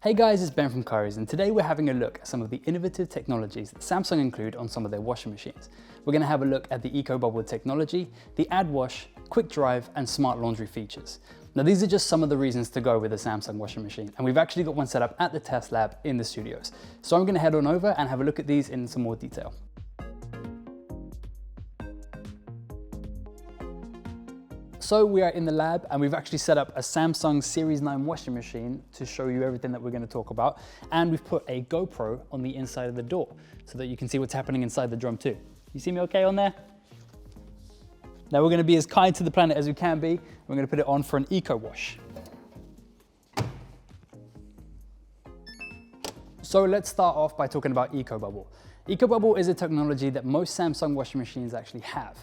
Hey guys, it's Ben from Currys, and today we're having a look at some of the innovative technologies that Samsung include on some of their washing machines. We're going to have a look at the Ecobubble technology, the AdWash, Quick Dry and Smart Laundry features. Now these are just some of the reasons to go with a Samsung washing machine, and we've actually got one set up at the test lab in the studios. So I'm going to head on over and have a look at these in some more detail. So we are in the lab and we've actually set up a Samsung Series 9 washing machine to show you everything that we're going to talk about. And we've put a GoPro on the inside of the door so that you can see what's happening inside the drum too. You see me okay on there? Now we're going to be as kind to the planet as we can be. We're going to put it on for an eco wash. So let's start off by talking about Ecobubble. Ecobubble is a technology that most Samsung washing machines actually have.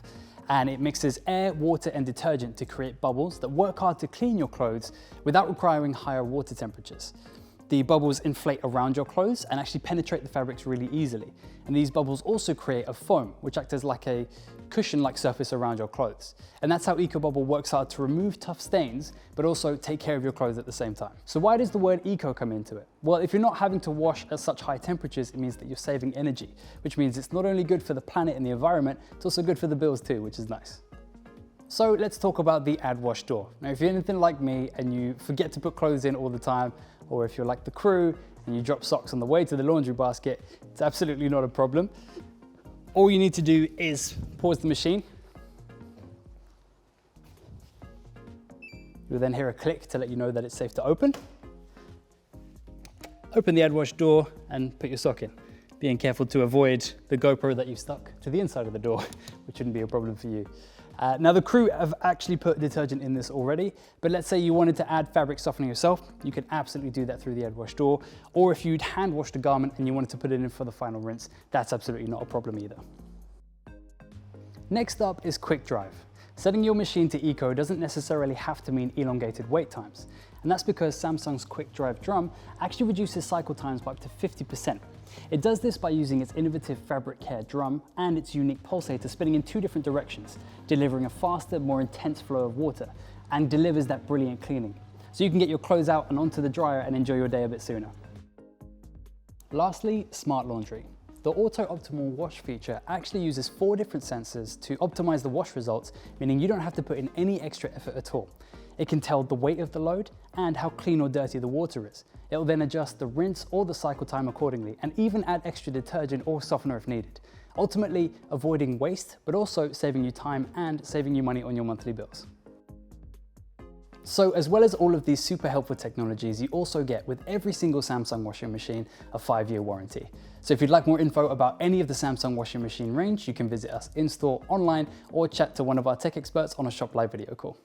And it mixes air, water and detergent to create bubbles that work hard to clean your clothes without requiring higher water temperatures. The bubbles inflate around your clothes and actually penetrate the fabrics really easily. And these bubbles also create a foam, which acts as like a cushion-like surface around your clothes. And that's how Ecobubble works hard to remove tough stains, but also take care of your clothes at the same time. So why does the word eco come into it? Well, if you're not having to wash at such high temperatures, it means that you're saving energy, which means it's not only good for the planet and the environment, it's also good for the bills too, which is nice. So let's talk about the AdWash Door. Now, if you're anything like me and you forget to put clothes in all the time, or if you're like the crew and you drop socks on the way to the laundry basket, it's absolutely not a problem. All you need to do is pause the machine. You'll then hear a click to let you know that it's safe to open. Open the AdWash Door and put your sock in, being careful to avoid the GoPro that you've stuck to the inside of the door, which shouldn't be a problem for you. Now the crew have actually put detergent in this already, but let's say you wanted to add fabric softener yourself, you can absolutely do that through the AdWash Door. Or if you'd hand washed a garment and you wanted to put it in for the final rinse, that's absolutely not a problem either. Next up is Quick Dry. Setting your machine to eco doesn't necessarily have to mean elongated wait times. And that's because Samsung's Quick Dry drum actually reduces cycle times by up to 50%. It does this by using its innovative fabric care drum and its unique pulsator spinning in two different directions, delivering a faster, more intense flow of water, and delivers that brilliant cleaning. So you can get your clothes out and onto the dryer and enjoy your day a bit sooner. Lastly, Smart Laundry. The Auto Optimal Wash feature actually uses 4 different sensors to optimize the wash results, meaning you don't have to put in any extra effort at all. It can tell the weight of the load and how clean or dirty the water is. It will then adjust the rinse or the cycle time accordingly, and even add extra detergent or softener if needed. Ultimately, avoiding waste, but also saving you time and saving you money on your monthly bills. So as well as all of these super helpful technologies, you also get with every single Samsung washing machine a 5-year warranty. So if you'd like more info about any of the Samsung washing machine range, you can visit us in store, online, or chat to one of our tech experts on a Shop Live video call.